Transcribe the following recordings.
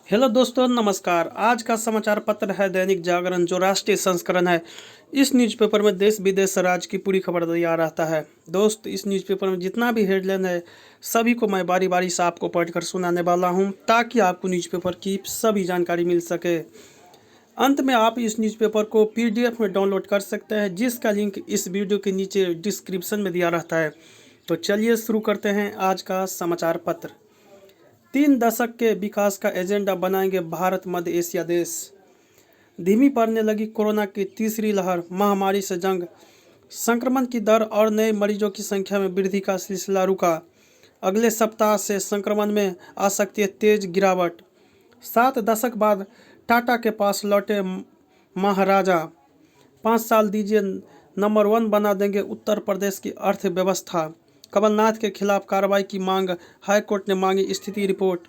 Hello दोस्तों, नमस्कार। आज का समाचार पत्र है दैनिक जागरण, जो राष्ट्रीय संस्करण है। इस न्यूज़पेपर में देश विदेश राज्य की पूरी खबर तैयार रहता है। दोस्त, इस न्यूज़पेपर में जितना भी हेडलाइन है सभी को मैं बारी बारी से आपको पढ़कर सुनाने वाला हूं, ताकि आपको न्यूज़पेपर की सभी जानकारी मिल सके। अंत में आप इस न्यूज़पेपर को PDF में डाउनलोड कर सकते हैं, जिसका लिंक इस वीडियो के नीचे डिस्क्रिप्शन में दिया रहता है। तो चलिए शुरू करते हैं आज का समाचार पत्र। 3 दशक के विकास का एजेंडा बनाएंगे भारत मध्य एशिया देश। धीमी पड़ने लगी कोरोना की तीसरी लहर, महामारी से जंग, संक्रमण की दर और नए मरीजों की संख्या में वृद्धि का सिलसिला रुका। अगले सप्ताह से संक्रमण में आ सकती है तेज गिरावट। 7 दशक बाद टाटा के पास लौटे महाराजा। 5 साल दीजिए, नंबर 1 बना देंगे उत्तर प्रदेश की अर्थव्यवस्था। कमलनाथ के खिलाफ कार्रवाई की मांग, हाईकोर्ट ने मांगी स्थिति रिपोर्ट।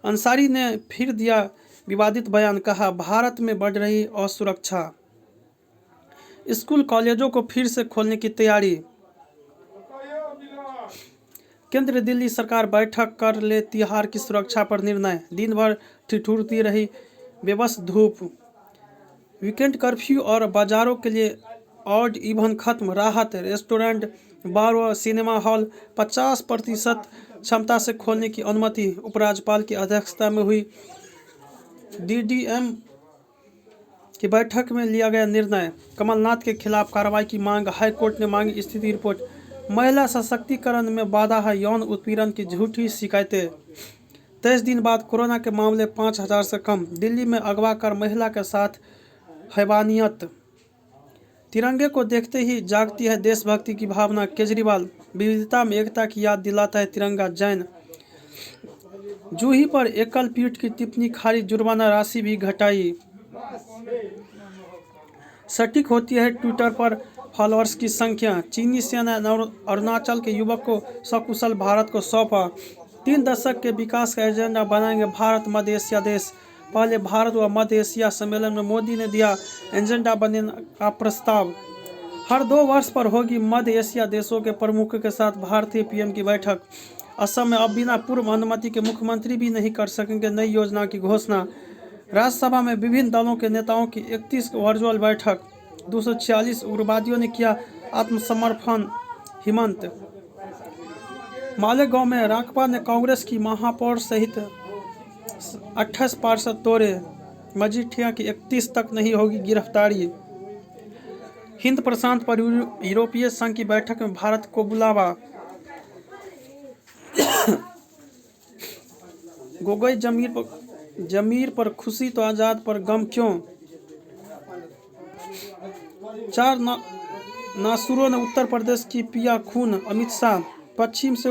अंसारी ने फिर दिया विवादित बयान, कहा भारत में बढ़ रही असुरक्षा। स्कूल कॉलेजों को फिर से खोलने की तैयारी। केंद्र दिल्ली सरकार बैठक कर ले तिहार की सुरक्षा पर निर्णय। दिन भर ठिठुरती रही बेबस धूप। वीकेंड कर्फ्यू और बाजारों के लिए ऑड इवन खत्म। राहत, रेस्टोरेंट, बार व सिनेमा हॉल 50% क्षमता से खोलने की अनुमति। उपराज्यपाल की अध्यक्षता में हुई DDM की बैठक में लिया गया निर्णय। कमलनाथ के खिलाफ कार्रवाई की मांग, हाईकोर्ट ने मांगी स्थिति रिपोर्ट। महिला सशक्तिकरण में बाधा है, यौन उत्पीड़न की झूठी शिकायतें। 23 दिन बाद कोरोना के मामले 5000 से कम। दिल्ली में अगवा कर महिला के साथ हैवानियत। तिरंगे को देखते ही जागती है देशभक्ति की भावना। केजरीवाल, विविधता में एकता की याद दिलाता है तिरंगा। जैन, जूही पर एकल पीठ की टिप्पणी खारिज, जुर्माना राशि भी घटाई। सटीक होती है ट्विटर पर फॉलोअर्स की संख्या। चीनी सेना ने अरुणाचल के युवक को सकुशल भारत को सौंपा। 3 दशक के विकास का एजेंडा बनाएंगे भारत मध्य एशिया देश। पहले भारत व मध्य एशिया सम्मेलन में मोदी ने दिया एजेंडा बनाने का प्रस्ताव। हर 2 वर्ष पर होगी मध्य एशिया देशों के प्रमुखों के साथ भारतीय PM की बैठक। असम में अब बिना पूर्व अनुमति के मुख्यमंत्री भी नहीं कर सकेंगे नई योजना की घोषणा। राज्यसभा में विभिन्न दलों के नेताओं की 31 वर्चुअल बैठक। 246 उग्रवादियों ने किया आत्मसमर्पण। हिमंत, मालेगांव में राकपा ने कांग्रेस की महापौर सहित 28 पार्षद तोड़े। मजीठिया की 31 तक नहीं होगी गिरफ्तारी। हिंद प्रशांत पर यूरोपीय संघ की बैठक में भारत को बुलावा। गोगोई जमीर पर खुशी तो आजाद पर गम क्यों। 4 नासुरों ने उत्तर प्रदेश की पिया खून। अमित शाह, पश्चिम से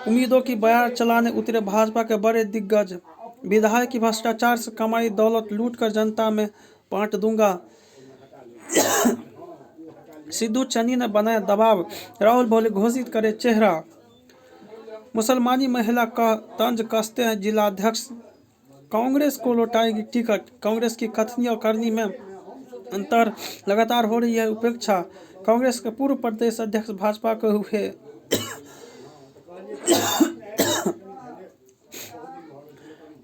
उम्मीदों की बयार चलाने उतरे भाजपा के बड़े दिग्गज। विधायक की भ्रष्टाचार से कमाई दौलत लूट कर जनता में बांट दूंगा। सिद्धू चन्नी ने बनाया दबाव, राहुल बोले घोषित करे चेहरा। मुसलमानी महिला का तंज कसते हैं जिलाध्यक्ष। कांग्रेस को लौटाएगी टिकट। कांग्रेस की कथनी और करनी में अंतर, लगातार हो रही है उपेक्षा। कांग्रेस के पूर्व प्रदेश अध्यक्ष भाजपा के हुए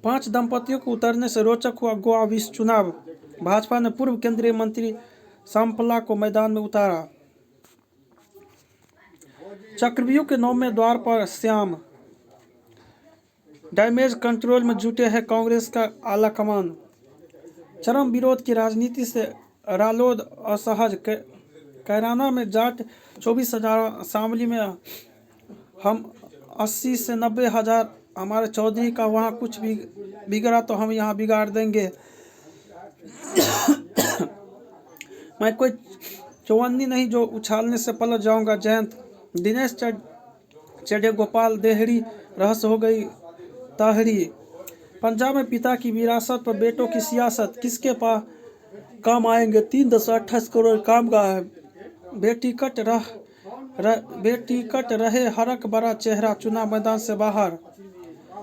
5 दंपतियों को उतरने से रोचक हुआ गोवा विश्व चुनाव। भाजपा ने पूर्व केंद्रीय मंत्री सांपला को मैदान में उतारा। चक्रव्यूह के 9वें द्वार पर श्याम। डैमेज कंट्रोल में जुटे हैं कांग्रेस का आलाकमान। चरम विरोध की राजनीति से रालोद असहज। कैराना में जाट 24,000, शामली में हम 80 से 90 हजार। हमारे चौधरी का वहाँ कुछ भी बिगड़ा तो हम यहाँ बिगाड़ देंगे। मैं कोई चौवन्नी नहीं जो उछालने से पलट जाऊंगा। जयंत, दिनेश चढ़े गोपाल देहरी, रहस्य हो गई ताहरी। पंजाब में पिता की विरासत पर बेटों की सियासत, किसके पास काम आएंगे 3.28 करोड़ कामगार। बेटिकट रहे हरक बड़ा चेहरा, चुनाव मैदान से बाहर।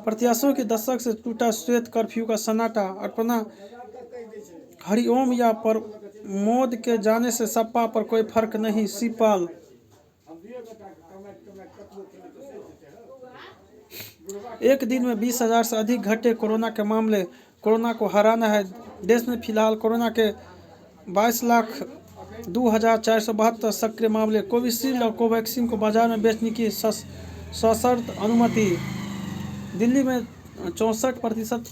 प्रत्याशियों के दशक से टूटा श्वेत कर्फ्यू का सन्नाटा। अर्पणा हरिओम या प्रमोद के जाने से सपा पर कोई फर्क नहीं। शिवपाल, एक दिन में 20,000 से अधिक घटे कोरोना के मामले। कोरोना को हराना है। देश में फिलहाल कोरोना के 22,02,472 सक्रिय मामले। कोविशील्ड और कोवैक्सीन को बाजार में बेचने की सशर्त अनुमति। दिल्ली में 64%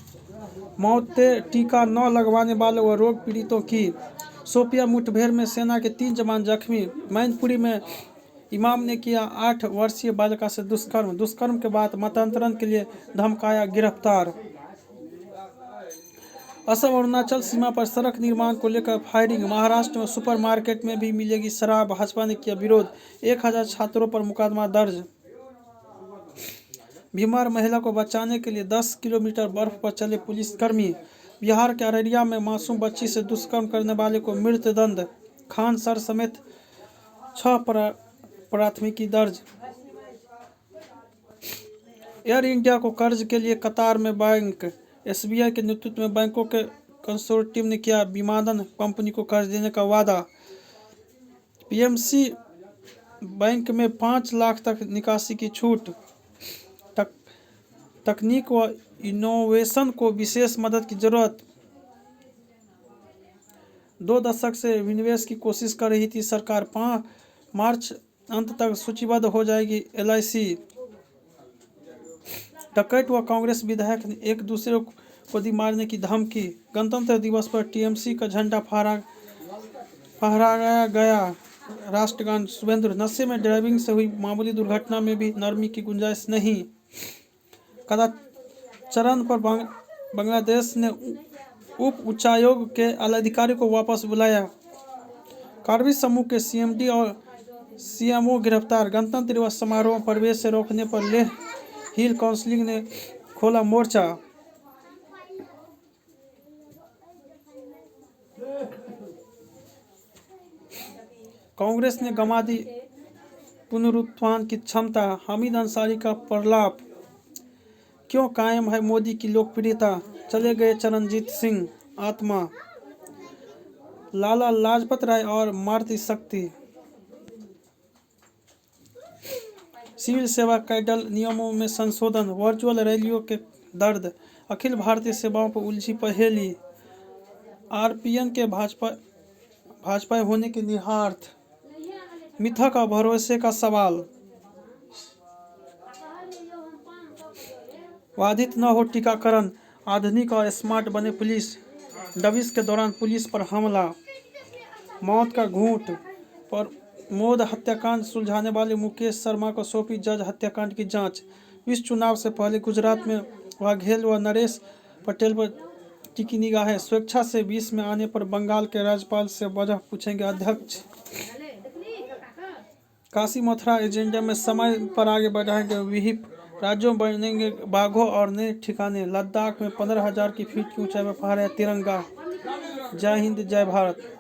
मौतें टीका न लगवाने वाले व रोग पीड़ितों की। शोपिया मुठभेड़ में सेना के 3 जवान जख्मी। मैनपुरी में इमाम ने किया 8 वर्षीय बालिका से दुष्कर्म के बाद मतांतरण के लिए धमकाया, गिरफ्तार। असम अरुणाचल सीमा पर सड़क निर्माण को लेकर फायरिंग। महाराष्ट्र में सुपरमार्केट में भी मिलेगी शराब, भाजपा ने किया विरोध। 1000 छात्रों पर मुकदमा दर्ज। बीमार महिला को बचाने के लिए 10 किलोमीटर बर्फ पर चले पुलिसकर्मी। बिहार के अररिया में मासूम बच्ची से दुष्कर्म करने वाले को मृत्युदंड। खान सर समेत 6 प्राथमिकी दर्ज। एयर इंडिया को कर्ज के लिए कतार में बैंक। एसबीआई के नेतृत्व में बैंकों के कंसोर्टियम ने किया विमानन कंपनी को कर्ज देने का वादा। पीएमसी बैंक में 5 लाख तक निकासी की छूट। तकनीक व इनोवेशन को विशेष मदद की जरूरत। 2 दशक से विनिवेश की कोशिश कर रही थी सरकार। 5 मार्च अंत तक सूचीबद्ध हो जाएगी LIC। डकैत व कांग्रेस विधायक ने एक दूसरे को दी मारने की धमकी। गणतंत्र दिवस पर टीएमसी का झंडा फहराया गया। राष्ट्रगान। शुभेंदु। नशे में ड्राइविंग से हुई मामूली दुर्घटना में भी नरमी की गुंजाइश नहीं। कदाचारण पर बांग्लादेश ने उप उच्चायोग के अधिकारी को वापस बुलाया। कार्बी समूह के CMD और CMO गिरफ्तार। गणतंत्र दिवस समारोह में प्रवेश से रोकने पर लेह हिल काउंसिल ने खोला मोर्चा। कांग्रेस ने गंवा दी पुनरुत्थान की क्षमता। हामिद अंसारी का प्रलाप। क्यों कायम है मोदी की लोकप्रियता? चले गए चरणजीत सिंह, आत्मा। लाला लाजपत राय और मातृ शक्ति। सिविल सेवा कैडर नियमों में संशोधन। वर्चुअल रैलियों के दर्द। अखिल भारतीय सेवाओं पर उलझी पहेली। RPN के भाजपा होने के निहितार्थ। मिथक और भरोसे का सवाल। बाधित न हो टीकाकरण। आधुनिक और स्मार्ट बने पुलिस। डबिस के दौरान पुलिस पर हमला। मौत का घूंट। प्रमोद हत्याकांड सुलझाने वाले मुकेश शर्मा को सौंपी जज हत्याकांड की जांच। विश्व चुनाव से पहले गुजरात में वाघेल व नरेश पटेल पर टिकी निगाहें। स्वेच्छा से 20 में आने पर बंगाल के राज्यपाल से वजह पूछेंगे अध्यक्ष। काशी मथुरा एजेंडा में समय पर आगे बढ़ाएंगे विहिप। राज्यों में बनेंगे बाघों और नए ठिकाने। लद्दाख में 15,000 की फीट की ऊंचाई पर फहराया तिरंगा। जय हिंद, जय भारत।